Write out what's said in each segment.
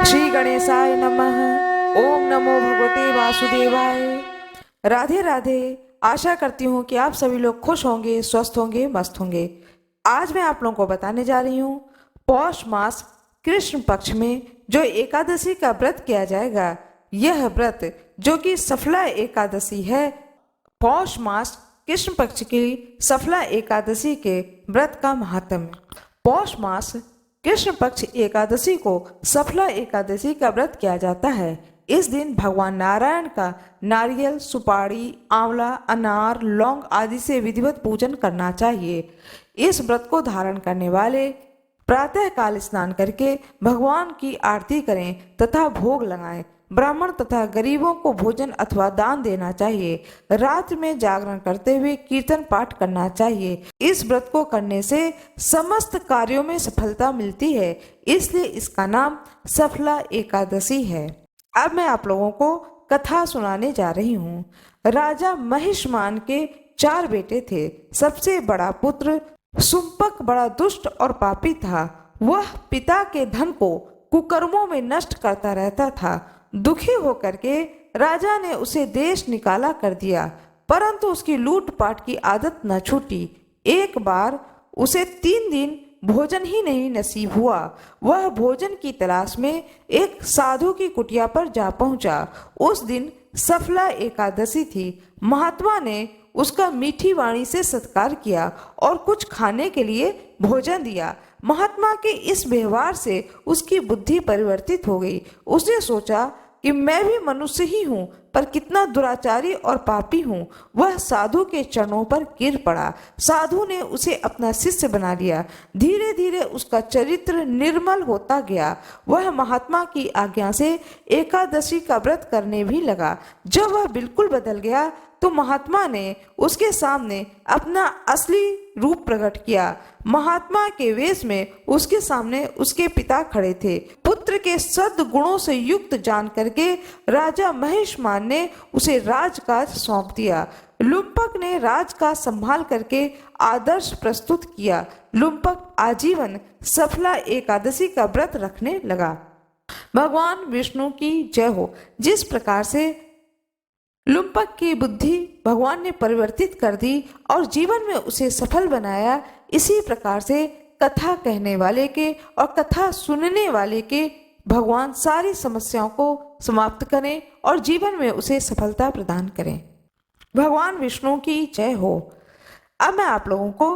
श्री गणेशाय नमः। ओम नमो भगवते वासुदेवाय। राधे राधे। आशा करती हूँ कि आप सभी लोग खुश होंगे, स्वस्थ होंगे, मस्त होंगे। आज मैं आप लोगों को बताने जा रही हूँ पौष मास कृष्ण पक्ष में जो एकादशी का व्रत किया जाएगा। यह व्रत जो कि सफला एकादशी है, पौष मास कृष्ण पक्ष की सफला एकादशी के व्रत का महात्म्य। पौष मास कृष्ण पक्ष एकादशी को सफला एकादशी का व्रत किया जाता है। इस दिन भगवान नारायण का नारियल, सुपारी, आंवला, अनार, लौंग आदि से विधिवत पूजन करना चाहिए। इस व्रत को धारण करने वाले प्रातः काल स्नान करके भगवान की आरती करें तथा भोग लगाएं। ब्राह्मण तथा गरीबों को भोजन अथवा दान देना चाहिए। रात में जागरण करते हुए कीर्तन पाठ करना चाहिए। इस व्रत को करने से समस्त कार्यों में सफलता मिलती है, इसलिए इसका नाम सफला एकादशी है। अब मैं आप लोगों को कथा सुनाने जा रही हूँ। राजा महिष्मान के 4 बेटे थे। सबसे बड़ा पुत्र सुम्पक बड़ा दुष्ट और पापी था। वह पिता के धन को कुकर्मों में नष्ट करता रहता था। दुखी होकर के राजा ने उसे देश निकाला कर दिया, परंतु उसकी लूटपाट की आदत न छूटी। एक बार उसे 3 दिन भोजन ही नहीं नसीब हुआ। वह भोजन की तलाश में एक साधु की कुटिया पर जा पहुंचा। उस दिन सफला एकादशी थी। महात्मा ने उसका मीठी वाणी से सत्कार किया और कुछ खाने के लिए भोजन दिया। महात्मा के इस व्यवहार से उसकी बुद्धि परिवर्तित हो गई। उसने सोचा कि मैं भी मनुष्य ही हूँ, पर कितना दुराचारी और पापी हूँ। वह साधु के चरणों पर गिर पड़ा। साधु ने उसे अपना शिष्य बना लिया। धीरे धीरे उसका चरित्र निर्मल होता गया। वह महात्मा की आज्ञा से एकादशी का व्रत करने भी लगा। जब वह बिल्कुल बदल गया तो महात्मा ने उसके सामने अपना असली रूप प्रकट किया। महात्मा के वेश में उसके सामने उसके पिता खड़े थे। पुत्र के सद्गुणों से युक्त जान करके राजा महिष्मान ने उसे राजकाज सौंप दिया। लुम्पक ने राजकाज संभाल करके आदर्श प्रस्तुत किया। लुम्पक आजीवन सफला एकादशी का व्रत रखने लगा। भगवान विष्णु की जय हो। जिस प्रकार से लुम्पक की बुद्धि भगवान ने परिवर्तित कर दी और जीवन में उसे सफल बनाया, इसी प्रकार से कथा कहने वाले के और कथा सुनने वाले के भगवान सारी समस्याओं को समाप्त करें और जीवन में उसे सफलता प्रदान करें। भगवान विष्णु की जय हो। अब मैं आप लोगों को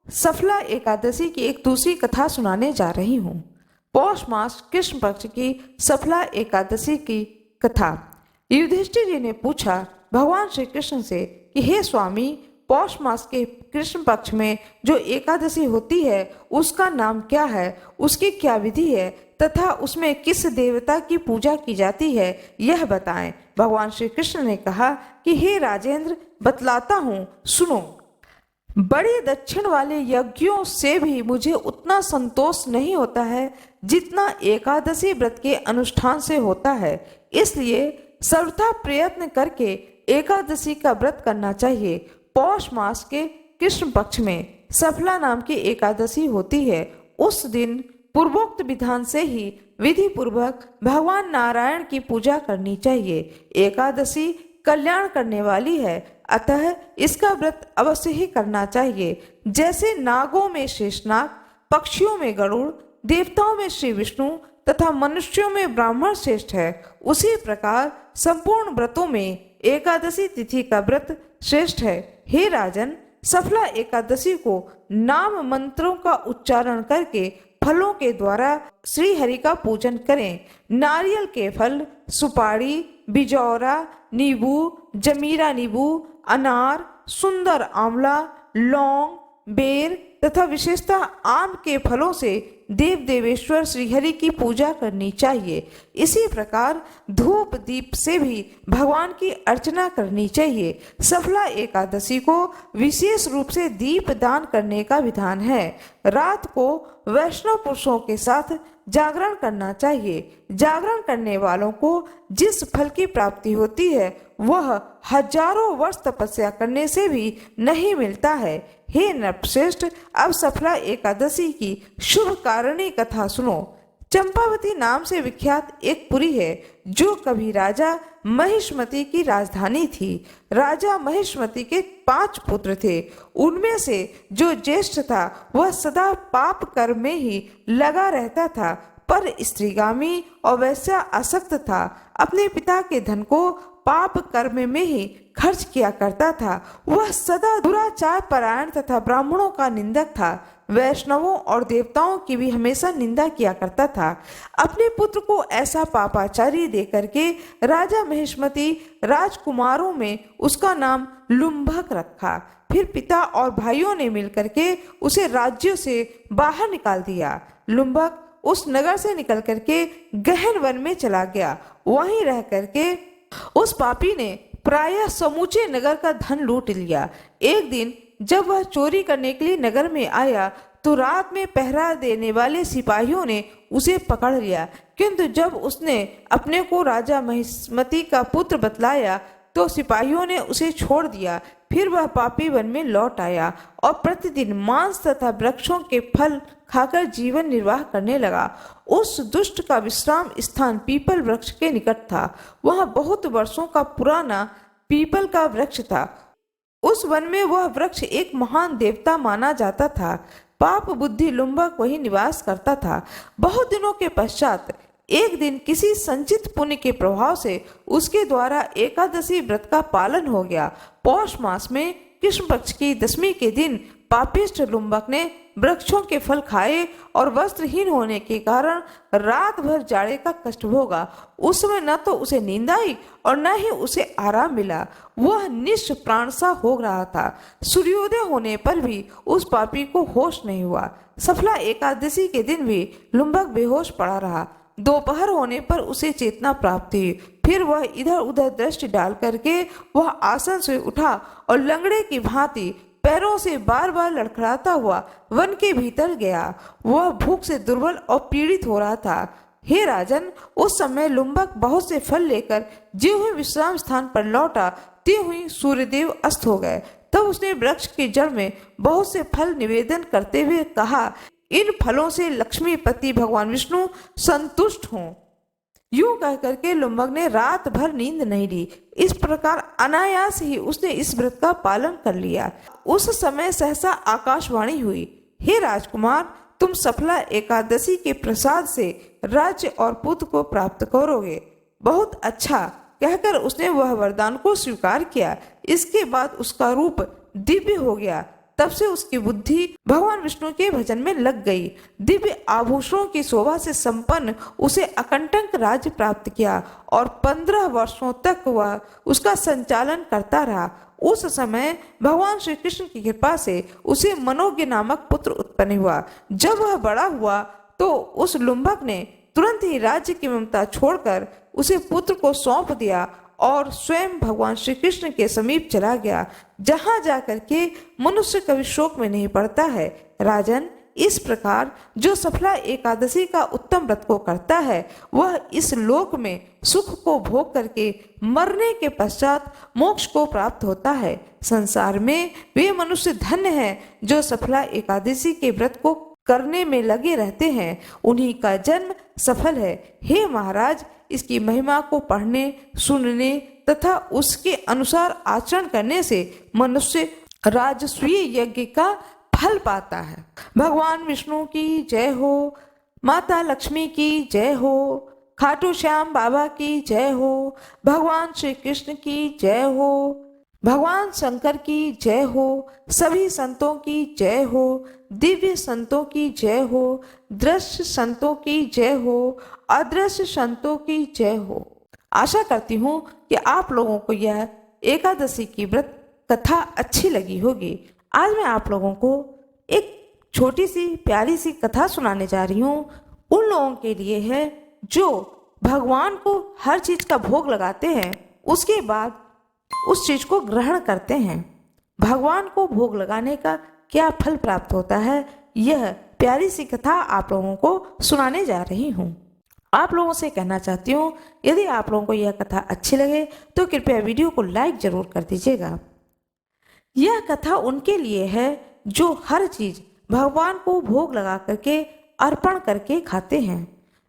सफला एकादशी की एक दूसरी कथा सुनाने जा रही हूँ। पौष मास कृष्ण पक्ष की सफला एकादशी की कथा। युधिष्ठिर जी ने पूछा भगवान श्री कृष्ण से कि हे स्वामी, पौष मास के कृष्ण पक्ष में जो एकादशी होती है उसका नाम क्या है, उसकी क्या विधि है तथा उसमें किस देवता की पूजा की जाती है, यह बताएं। भगवान श्री कृष्ण ने कहा कि हे राजेंद्र, बतलाता हूँ, सुनो। बड़े दक्षिण वाले यज्ञों से भी मुझे उतना संतोष नहीं होता है जितना एकादशी व्रत के अनुष्ठान से होता है। इसलिए सर्वथा प्रयत्न करके एकादशी का व्रत करना चाहिए। पौष मास के कृष्ण पक्ष में सफला नाम की एकादशी होती है। उस दिन पूर्वोक्त विधान से ही विधि पूर्वक भगवान नारायण की पूजा करनी चाहिए। एकादशी कल्याण करने वाली है, अतः इसका व्रत अवश्य ही करना चाहिए। जैसे नागों में शेषनाग, पक्षियों में गरुड़, देवताओं में श्री विष्णु तथा मनुष्यों में ब्राह्मण श्रेष्ठ है, उसी प्रकार संपूर्ण व्रतों में एकादशी तिथि का व्रत श्रेष्ठ है। हे राजन, सफला एकादशी को नाम मंत्रों का उच्चारण करके फलों के द्वारा श्री हरि का पूजन करें। नारियल के फल, सुपारी, बिजौरा नींबू, जमीरा नींबू, अनार, सुंदर आंवला, लौंग, बेर तथा विशेषतः आम के फलों से देव देवेश्वर श्रीहरि की पूजा करनी चाहिए। इसी प्रकार धूप दीप से भी भगवान की अर्चना करनी चाहिए। सफला एकादशी को विशेष रूप से दीप दान करने का विधान है। रात को वैष्णव पुरुषों के साथ जागरण करना चाहिए। जागरण करने वालों को जिस फल की प्राप्ति होती है वह हजारों वर्ष तपस्या करने से भी नहीं मिलता है। हे नरश्रेष्ठ, अब सफला एकादशी की शुभ कारणी कथा सुनो। चंपावती नाम से विख्यात एक पुरी है जो कभी राजा महिष्मति की राजधानी थी। राजा महिष्मति के 5 पुत्र थे। उनमें से जो ज्येष्ठ था वह सदा पाप कर्म में ही लगा रहता था, पर स्त्रीगामी और वैसा आसक्त था। अपने पिता के धन को पाप कर्म में ही खर्च किया करता था। वह सदा दुराचार परायण तथा ब्राह्मणों का निंदक था। वैष्णवों और देवताओं की भी हमेशा निंदा किया करता था। अपने पुत्र को ऐसा पापाचारी दे करके राजा महिष्मति राजकुमारों में उसका नाम लुम्भक रखा। फिर पिता और भाइयों ने मिलकर के उसे राज्यों से बाहर निकाल दिया। लुम्भक उस नगर से निकल करके गहन वन में चला गया। वहीं रह करके उस पापी ने प्रायः समूचे नगर का धन लूट लिया। एक दिन जब वह चोरी करने के लिए नगर में आया तो रात में पहरा देने वाले सिपाहियों ने उसे पकड़ लिया, किंतु जब उसने अपने को राजा महिष्मति का पुत्र बतलाया तो सिपाहियों ने उसे छोड़ दिया। फिर वह पापी वन में लौट आया और प्रतिदिन मांस तथा वृक्षों के फल खाकर जीवन निर्वाह करने लगा। उस दुष्ट का विश्राम स्थान पीपल वृक्ष के निकट था। वह बहुत वर्षों का पुराना पीपल का वृक्ष था। उस वन में वह वृक्ष एक महान देवता माना जाता था। पाप बुद्धि लुम्भक वही निवास करता था। बहुत दिनों के पश्चात एक दिन किसी संचित पुण्य के प्रभाव से उसके द्वारा एकादशी व्रत का पालन हो गया। पौष मास में कृष्ण पक्ष की 10वीं के दिन पापिष्ठ लुम्भक ने वृक्षों के फल खाए और वस्त्रहीन होने के कारण रात भर जाड़े का कष्ट भोगा। उस समय न तो उसे नींद आई और न ही उसे आराम मिला। वह निष्ठ प्राण सा हो रहा था। सूर्योदय होने पर भी उस पापी को होश नहीं हुआ। सफला एकादशी के दिन भी लुम्भक बेहोश पड़ा रहा। दोपहर होने पर उसे चेतना प्राप्त हुई। फिर वह इधर उधर दृष्टि डाल करके वह आसन से उठा और लंगड़े की भांति पैरों से बार बार लड़खड़ाता हुआ वन के भीतर गया। वह भूख से दुर्बल और पीड़ित हो रहा था। हे राजन, उस समय लुम्भक बहुत से फल लेकर ज्यों ही विश्राम स्थान पर लौटा त्यों ही सूर्यदेव अस्त हो गए। तब उसने वृक्ष की जड़ में बहुत से फल निवेदन करते हुए कहा, इन फलों से लक्ष्मीपति भगवान विष्णु संतुष्ट हों। यूं कह करके लुम्भक ने रात भर नींद नहीं ली। इस प्रकार अनायास ही उसने इस व्रत का पालन कर लिया। उस समय सहसा आकाशवाणी हुई, हे राजकुमार, तुम सफला एकादशी के प्रसाद से राज्य और पुत्र को प्राप्त करोगे। बहुत अच्छा कहकर उसने वह वरदान को स्वीकार किया। इसके बाद उसका रूप दिव्य हो गया। तब से उसकी बुद्धि भगवान विष्णु के भजन में लग गई। दिव्य आभूषणों की शोभा से संपन्न उसे अकंटक राज्य प्राप्त किया और 15 वर्षों तक वह उसका संचालन करता रहा। उस समय भगवान श्री कृष्ण की कृपा से उसे मनोज्ञ नामक पुत्र उत्पन्न हुआ। जब वह बड़ा हुआ तो उस लुम्भक ने तुरंत ही राज्य की ममता छोड़कर उसे पुत्र को सौंप दिया और स्वयं भगवान श्री कृष्ण के समीप चला गया, जहां जाकर के मनुष्य कभी शोक में नहीं पड़ता है। राजन, इस प्रकार जो सफला एकादशी का उत्तम व्रत को करता है वह इस लोक में सुख को भोग करके मरने के पश्चात मोक्ष को प्राप्त होता है। संसार में वे मनुष्य धन्य हैं जो सफला एकादशी के व्रत को करने में लगे रहते हैं। उन्हीं का जन्म सफल है। हे महाराज, इसकी महिमा को पढ़ने, सुनने तथा उसके अनुसार आचरण करने से मनुष्य राजसूय यज्ञ का फल पाता है। भगवान विष्णु की जय हो, माता लक्ष्मी की जय हो, खाटू श्याम बाबा की जय हो, भगवान श्री कृष्ण की जय हो, भगवान शंकर की जय हो, सभी संतों की जय हो, दिव्य संतों की जय हो, दृश्य संतों की जय हो, अदृश्य संतों की जय हो। आशा करती हूँ कि आप लोगों को यह एकादशी की व्रत कथा अच्छी लगी होगी। आज मैं आप लोगों को एक छोटी सी प्यारी सी कथा सुनाने जा रही हूँ। उन लोगों के लिए है जो भगवान को हर चीज का भोग लगाते हैं, उसके बाद उस चीज को ग्रहण करते हैं। भगवान को भोग लगाने का क्या फल प्राप्त होता है, यह प्यारी सी कथा आप लोगों को सुनाने जा रही हूँ। आप लोगों से कहना चाहती हूँ, यदि आप लोगों को यह कथा अच्छी लगे तो कृपया वीडियो को लाइक जरूर कर दीजिएगा। यह कथा उनके लिए है जो हर चीज भगवान को भोग लगा करके अर्पण करके खाते हैं।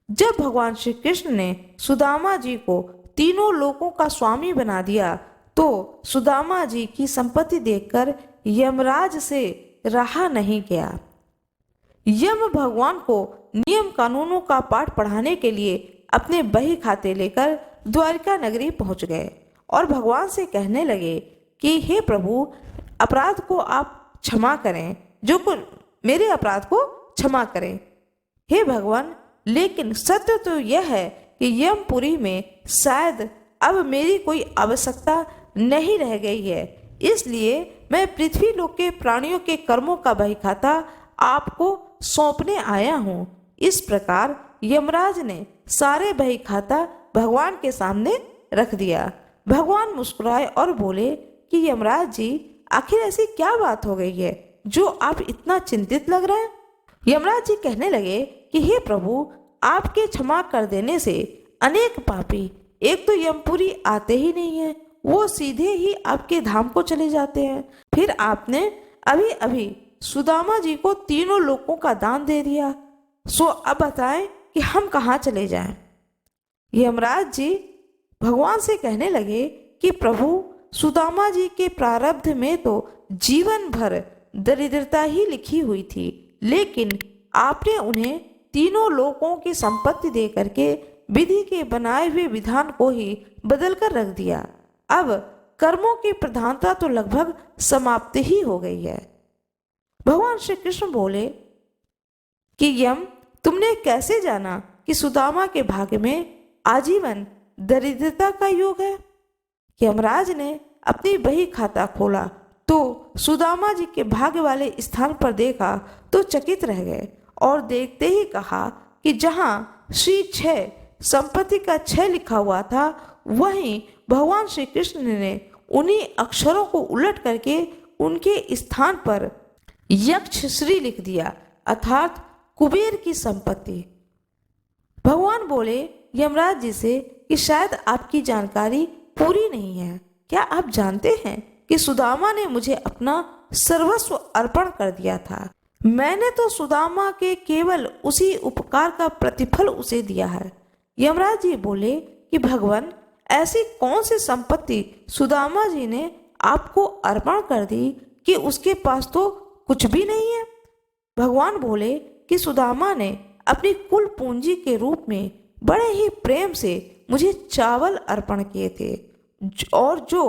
जब भगवान श्री कृष्ण ने सुदामा जी को तीनों लोकों का स्वामी बना दिया तो सुदामा जी की संपत्ति देखकर यमराज से रहा नहीं गया। यम भगवान को नियम कानूनों का पाठ पढ़ाने के लिए अपने बही खाते लेकर द्वारिका नगरी पहुंच गए और भगवान से कहने लगे कि हे प्रभु, अपराध को आप क्षमा करें, मेरे अपराध को क्षमा करें। हे भगवान, लेकिन सत्य तो यह है कि यमपुरी में शायद अब मेरी कोई आवश्यकता नहीं रह गई है, इसलिए मैं पृथ्वी लोक के प्राणियों के कर्मों का बही खाता आपको सौंपने आया हूँ। इस प्रकार यमराज ने सारे बही खाता भगवान के सामने रख दिया। भगवान मुस्कुराए और बोले कि यमराज जी, आखिर ऐसी क्या बात हो गई है जो आप इतना चिंतित लग रहे हैं। यमराज जी कहने लगे कि हे प्रभु, आपके क्षमा कर देने से अनेक पापी एक तो यमपुरी आते ही नहीं है, वो सीधे ही आपके धाम को चले जाते हैं। फिर आपने अभी अभी सुदामा जी को तीनों लोकों का दान दे दिया, सो अब बताएं कि हम कहाँ चले जाएं। यमराज जी भगवान से कहने लगे कि प्रभु, सुदामा जी के प्रारब्ध में तो जीवन भर दरिद्रता ही लिखी हुई थी, लेकिन आपने उन्हें तीनों लोकों की संपत्ति दे करके विधि के बनाए हुए विधान को ही बदल कर रख दिया। अब कर्मों की प्रधानता तो लगभग समाप्त ही हो गई है। भगवान श्री कृष्ण बोले कि यम, तुमने कैसे जाना कि सुदामा के भाग्य में आजीवन दरिद्रता का योग है। यमराज ने अपनी बही खाता खोला तो सुदामा जी के भाग्य वाले स्थान पर देखा तो चकित रह गए और देखते ही कहा कि जहाँ श्री 6 संपत्ति का 6 लिखा हुआ था, वहीं भगवान श्री कृष्ण ने उन्हीं अक्षरों को उलट करके उनके स्थान पर यक्ष श्री लिख दिया, अर्थात कुबेर की संपत्ति। भगवान बोले यमराज जी से कि शायद आपकी जानकारी पूरी नहीं है। क्या आप जानते हैं कि सुदामा ने मुझे अपना सर्वस्व अर्पण कर दिया था। मैंने तो सुदामा के केवल उसी उपकार का प्रतिफल उसे दिया है। यमराज जी बोले कि भगवान, ऐसी कौन सी संपत्ति सुदामा जी ने आपको अर्पण कर दी कि उसके पास तो कुछ भी नहीं है। भगवान बोले कि सुदामा ने अपनी कुल पूंजी के रूप में बड़े ही प्रेम से मुझे चावल अर्पण किए थे और जो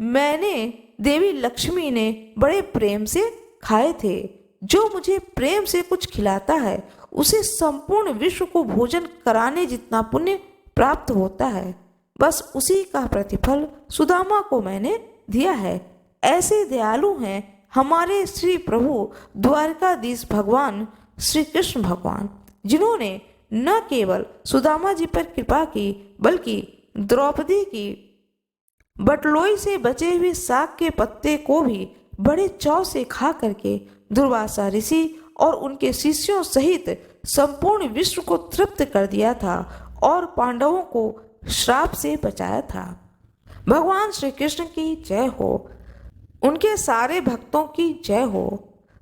मैंने देवी लक्ष्मी ने बड़े प्रेम से खाए थे। जो मुझे प्रेम से कुछ खिलाता है उसे संपूर्ण विश्व को भोजन कराने जितना पुण्य प्राप्त होता है, बस उसी का प्रतिफल सुदामा को मैंने दिया है। ऐसे दयालु हैं हमारे श्री प्रभु द्वारकाधीश भगवान श्री कृष्ण भगवान, जिन्होंने न केवल सुदामा जी पर कृपा की बल्कि द्रौपदी की बटलोई से बचे हुए साग के पत्ते को भी बड़े चाव से खा करके दुर्वासा ऋषि और उनके शिष्यों सहित संपूर्ण विश्व को तृप्त कर दिया था और पांडवों को श्राप से बचाया था। भगवान श्री कृष्ण की जय हो, उनके सारे भक्तों की जय हो,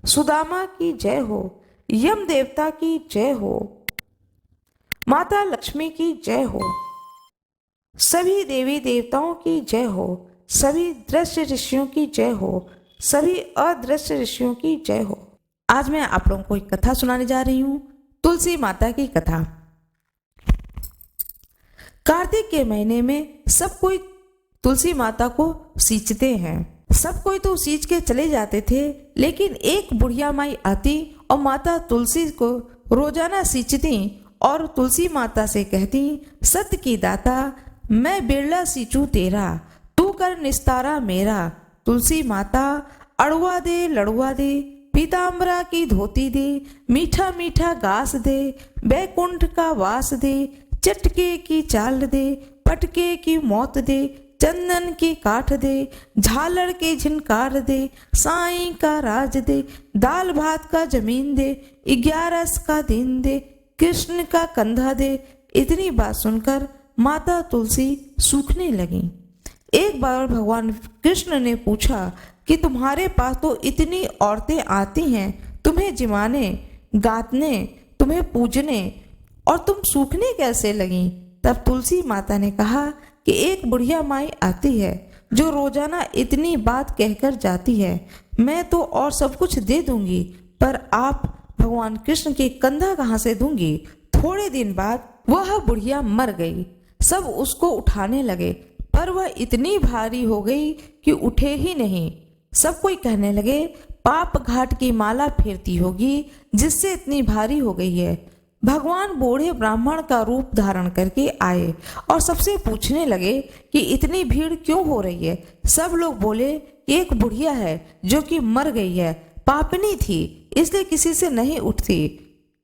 सुदामा की जय हो, यम देवता की जय हो, माता लक्ष्मी की जय हो, सभी देवी देवताओं की जय हो, सभी दृश्य ऋषियों की जय हो, सभी अदृश्य ऋषियों की जय हो। आज मैं आप लोगों को एक कथा सुनाने जा रही हूँ, तुलसी माता की कथा। कार्तिक के महीने में सब कोई तुलसी माता को सींचते हैं। सब कोई तो सींच के चले जाते थे, लेकिन एक बुढ़िया माई आती और माता तुलसी को रोजाना सींचती और तुलसी माता से कहती, सत्य की दाता मैं बिरला सींचू तेरा, तू कर निस्तारा मेरा। तुलसी माता अड़ुआ दे लड़ुआ दे, पीताम्बरा की धोती दे, मीठा मीठा घास दे, बैकुंठ का वास दे, चटके की चाल दे, पटके की मौत दे, चंदन की काठ दे, झालर के झिनकार दे, साईं का राज दे, दाल भात का जमीन दे, 11 का दिन दे, कृष्ण का कंधा दे। इतनी बात सुनकर माता तुलसी सूखने लगी। एक बार भगवान कृष्ण ने पूछा कि तुम्हारे पास तो इतनी औरतें आती हैं तुम्हें जिमाने, गातने, तुम्हें पूजने, और तुम सूखने कैसे लगी? तब तुलसी माता ने कहा कि एक बुढ़िया माई आती है जो रोजाना इतनी बात कहकर जाती है। मैं तो और सब कुछ दे दूंगी, पर आप भगवान कृष्ण के कंधा कहाँ से दूंगी? थोड़े दिन बाद वह बुढ़िया मर गई। सब उसको उठाने लगे, पर वह इतनी भारी हो गई कि उठे ही नहीं। सब कोई कहने लगे, पाप घाट की माला फेरती होगी जिससे इतनी भारी हो गई है। भगवान बूढ़े ब्राह्मण का रूप धारण करके आए और सबसे पूछने लगे कि इतनी भीड़ क्यों हो रही है। सब लोग बोले, एक बुढ़िया है जो कि मर गई है, पापनी थी, इसलिए किसी से नहीं उठती।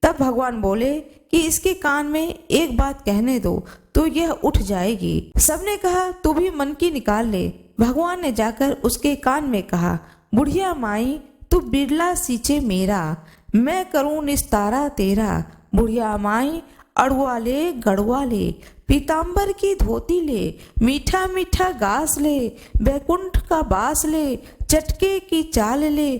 तब भगवान बोले कि इसके कान में एक बात कहने दो तो यह उठ जाएगी। सबने कहा, तू भी मन की निकाल ले। भगवान ने जाकर उसके कान में कहा, बुढ़िया माई तू बिरला सींचे मेरा, मैं करूं निस्तारा तेरा। बुढ़िया माई अड़ुआ ले गड़ुआ ले, पीताम्बर की धोती ले, मीठा मीठा घास ले, बैकुंठ का बास ले, चटके की चाल ले,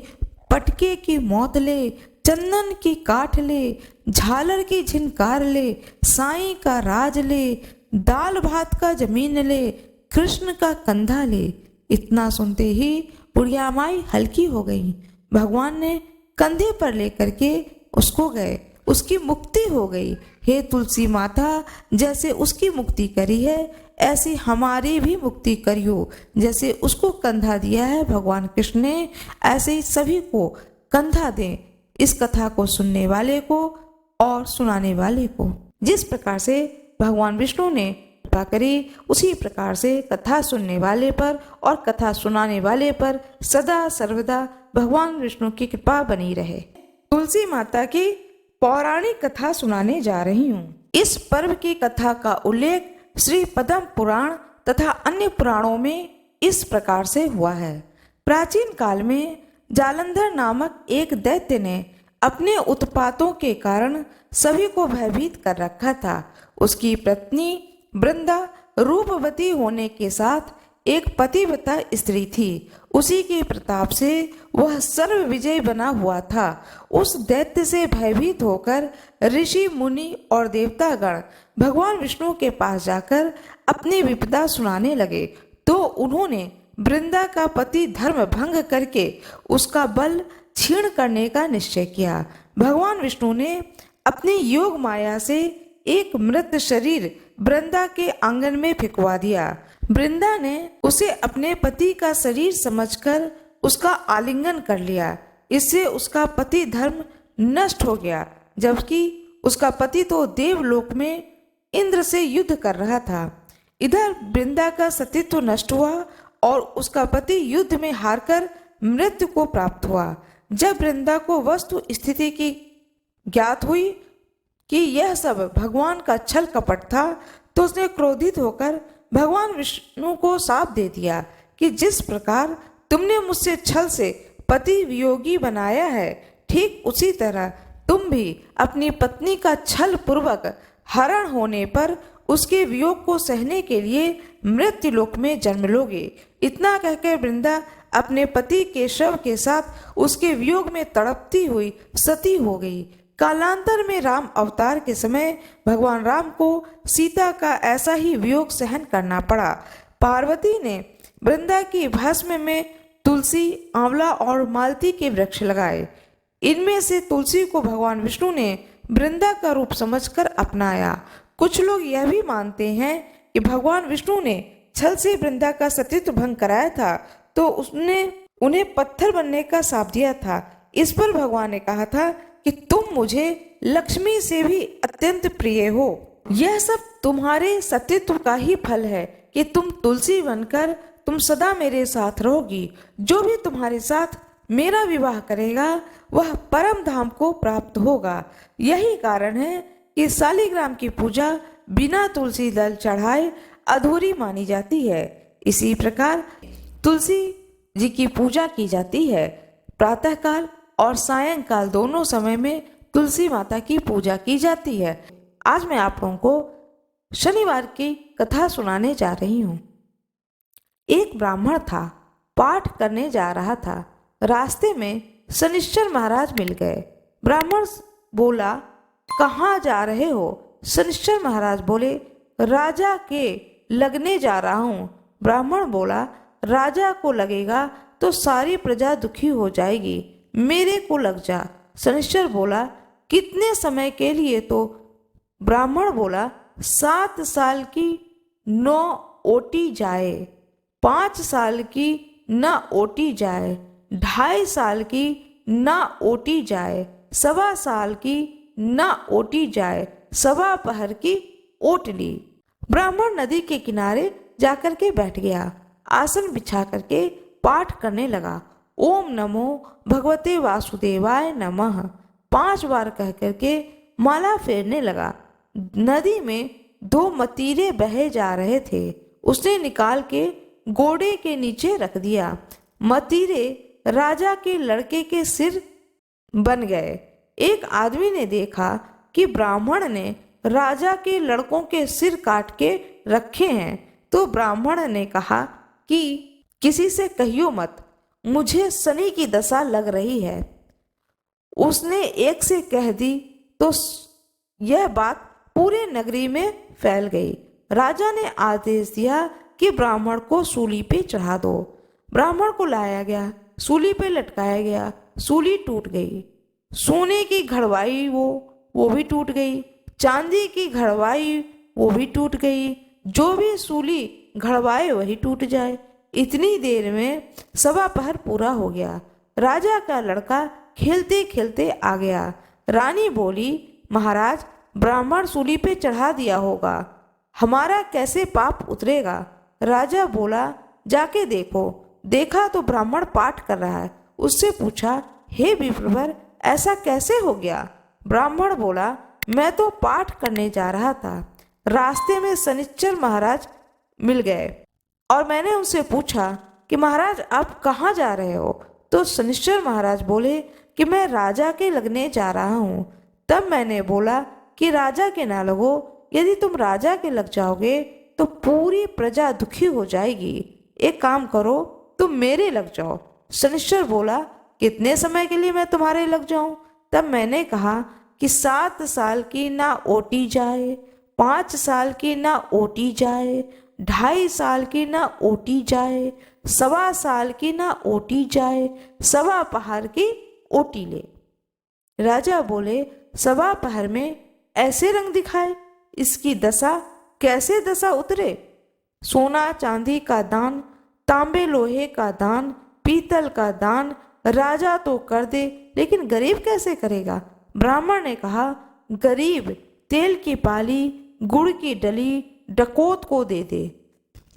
पटके की मौत ले, चंदन की काठ ले, झालर की झिनकार ले, साईं का राज ले, दाल भात का जमीन ले, कृष्ण का कंधा ले। इतना सुनते ही बुढ़िया माई हल्की हो गई। भगवान ने कंधे पर लेकर के उसको गए, उसकी मुक्ति हो गई। हे तुलसी माता, जैसे उसकी मुक्ति करी है ऐसी हमारी भी मुक्ति करियो। जैसे उसको कंधा दिया है भगवान कृष्ण ने, ऐसे ही सभी को कंधा दें, इस कथा को सुनने वाले को और सुनाने वाले को। जिस प्रकार से भगवान विष्णु ने कृपा करी, उसी प्रकार से कथा सुनने वाले पर और कथा सुनाने वाले पर सदा सर्वदा भगवान विष्णु की कृपा बनी रहे। तुलसी माता की पौराणिक कथा सुनाने जा रही हूँ। इस पर्व की कथा का उल्लेख श्री पद्म पुराण तथा अन्य पुराणों में इस प्रकार से हुआ है। प्राचीन काल में जालंधर नामक एक दैत्य ने अपने उत्पातों के कारण सभी को भयभीत कर रखा था। उसकी पत्नी वृंदा रूपवती होने के साथ एक पतिव्रता स्त्री थी। उसी के प्रताप से वह सर्व विजय बना हुआ था। उस दैत्य से भयभीत होकर ऋषि मुनि और देवतागण भगवान विष्णु के पास जाकर अपनी विपदा सुनाने लगे, तो उन्होंने वृंदा का पति धर्म भंग करके उसका बल क्षीण करने का निश्चय किया। भगवान विष्णु ने अपनी योग माया से एक मृत शरीर वृंदा के आंगन में फेंकवा दिया। वृंदा ने उसे अपने पति का शरीर समझकर उसका आलिंगन कर लिया। इससे उसका पति धर्म नष्ट हो गया, जबकि उसका पति तो देवलोक में इंद्र से युद्ध कर रहा था। इधर वृंदा का सतीत्व नष्ट हुआ और उसका पति युद्ध में हारकर मृत्यु को प्राप्त हुआ। जब वृंदा को वस्तु स्थिति की ज्ञात हुई कि यह सब भगवान का छल कपट था, तो उसने क्रोधित होकर भगवान विष्णु को शाप दे दिया कि जिस प्रकार तुमने मुझसे छल से पति वियोगी बनाया है, ठीक उसी तरह तुम भी अपनी पत्नी का छल पूर्वक हरण होने पर उसके वियोग को सहने के लिए मृत्यु लोक में जन्म लोगे। इतना कहकर वृंदा अपने पति के शव के साथ उसके वियोग में तड़पती हुई सती हो गई। कालांतर में राम अवतार के समय भगवान राम को सीता का ऐसा ही वियोग सहन करना पड़ा। पार्वती ने वृंदा की भस्म में तुलसी, आंवला और मालती के वृक्ष लगाए। इनमें से तुलसी को भगवान विष्णु ने वृंदा का रूप समझकर अपनाया। कुछ लोग यह भी मानते हैं कि भगवान विष्णु ने छल से वृंदा का सतीत्व भंग कराया था, तो उसने उन्हें पत्थर बनने का शाप दिया था। इस पर भगवान ने कहा था कि तुम मुझे लक्ष्मी से भी अत्यंत प्रिय हो। यह सब तुम्हारे सतीत्व का ही फल है कि तुम तुलसी बनकर तुम सदा मेरे साथ रहोगी। जो भी तुम्हारे साथ मेरा विवाह करेगा वह परम धाम को प्राप्त होगा। यही कारण है कि शालिग्राम की पूजा बिना तुलसी दल चढ़ाए अधूरी मानी जाती है। इसी प्रकार तुलसी जी की पूजा की जाती है। प्रातःकाल और सायंकाल दोनों समय में तुलसी माता की पूजा की जाती है। आज मैं आप लोगों को शनिवार की कथा सुनाने जा रही हूँ। एक ब्राह्मण था, पाठ करने जा रहा था। रास्ते में शनिश्चर महाराज मिल गए। ब्राह्मण बोला, कहाँ जा रहे हो? शनिश्चर महाराज बोले, राजा के लगने जा रहा हूँ। ब्राह्मण बोला, राजा को लगेगा तो सारी प्रजा दुखी हो जाएगी, मेरे को लग जा। शनिश्चर बोला, कितने समय के लिए? तो ब्राह्मण बोला, 7 साल की 9 ओटी जाए, 5 साल की न ओटी जाए, 2.5 साल की न ओटी जाए, 1.25 साल की न ओटी जाए, 1.25 पहर की ओट ली। ब्राह्मण नदी के किनारे जाकर के बैठ गया, आसन बिछा करके पाठ करने लगा। ओम नमो भगवते वासुदेवाय नमः 5 बार कह करके माला फेरने लगा। नदी में 2 मतीरे बहे जा रहे थे, उसने निकाल के घोड़े के नीचे रख दिया। मतीरे राजा के लड़के के सिर बन गए। एक आदमी ने देखा कि ब्राह्मण ने राजा के लड़कों के सिर काट के रखे हैं, तो ब्राह्मण ने कहा कि किसी से कहियो मत, मुझे शनि की दशा लग रही है। उसने एक से कह दी तो यह बात पूरे नगरी में फैल गई। राजा ने आदेश दिया कि ब्राह्मण को सूली पे चढ़ा दो। ब्राह्मण को लाया गया, सूली पे लटकाया गया, सूली टूट गई। सोने की घड़वाई वो भी टूट गई, चांदी की घड़वाई वो भी टूट गई। जो भी सूली घड़वाए वही टूट जाए। इतनी देर में 1.25 पहर पूरा हो गया। राजा का लड़का खेलते खेलते आ गया। रानी बोली, महाराज, ब्राह्मण सूली पे चढ़ा दिया होगा, हमारा कैसे पाप उतरेगा? राजा बोला, जाके देखो। देखा तो ब्राह्मण पाठ कर रहा है। उससे पूछा, हे विप्रवर, ऐसा कैसे हो गया? ब्राह्मण बोला, मैं तो पाठ करने जा रहा था, रास्ते में शनिश्चर महाराज मिल गए और मैंने उनसे पूछा कि महाराज आप कहाँ जा रहे हो? तो शनिश्चर महाराज बोले कि मैं राजा के लगने जा रहा हूँ। तब मैंने बोला कि राजा के ना लगो, यदि तुम राजा के लग जाओगे तो पूरी प्रजा दुखी हो जाएगी। एक काम करो, तुम मेरे लग जाओ। शनिश्चर बोला, कितने समय के लिए मैं तुम्हारे लग जाऊं? तब मैंने कहा कि 7 साल की ना ओटी जाए, 5 साल की ना ओटी जाए, 2.5 साल की ना ओटी जाए, 1.25 साल की ना ओटी जाए, 1.25 पहर की ओटी ले। राजा बोले, 1.25 पहर में ऐसे रंग दिखाए, इसकी दशा कैसे दशा उतरे? सोना चांदी का दान, तांबे लोहे का दान, पीतल का दान राजा तो कर दे, लेकिन गरीब कैसे करेगा? ब्राह्मण ने कहा, गरीब तेल की पाली, गुड़ की डली डकोत को दे दे।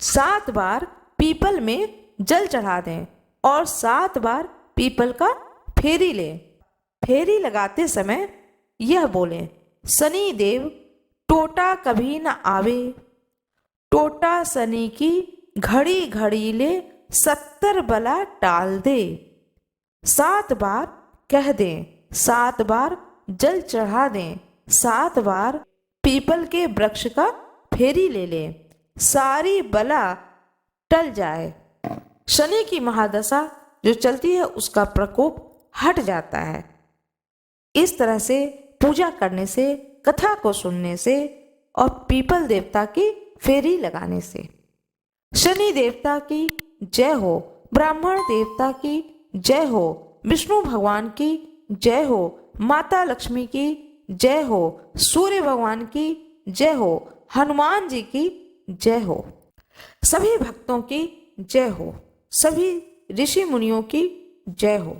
7 बार पीपल में जल चढ़ा दें और 7 बार पीपल का फेरी ले। फेरी लगाते समय यह बोले, शनि देव टोटा कभी न आवे, टोटा शनि की घड़ी घड़ी ले 70 बला टाल दे। 7 बार कह दें, 7 बार जल चढ़ा दें, 7 बार पीपल के वृक्ष का फेरी ले लें, सारी बला टल जाए। शनि की महादशा जो चलती है उसका प्रकोप हट जाता है। इस तरह से पूजा करने से, कथा को सुनने से और पीपल देवता की फेरी लगाने से। शनि देवता की जय हो, ब्राह्मण देवता की जय हो, विष्णु भगवान की जय हो, माता लक्ष्मी की जय हो, सूर्य भगवान की जय हो, हनुमान जी की जय हो, सभी भक्तों की जय हो, सभी ऋषि मुनियों की जय हो।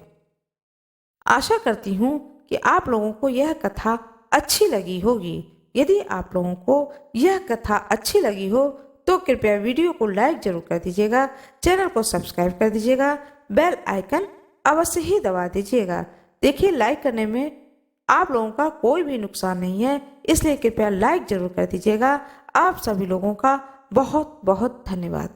आशा करती हूँ कि आप लोगों को यह कथा अच्छी लगी होगी। यदि आप लोगों को यह कथा अच्छी लगी हो तो कृपया वीडियो को लाइक जरूर कर दीजिएगा, चैनल को सब्सक्राइब कर दीजिएगा, बेल आइकन अवश्य ही दबा दीजिएगा। देखिए, लाइक करने में आप लोगों का कोई भी नुकसान नहीं है, इसलिए कृपया लाइक जरूर कर दीजिएगा। आप सभी लोगों का बहुत बहुत धन्यवाद।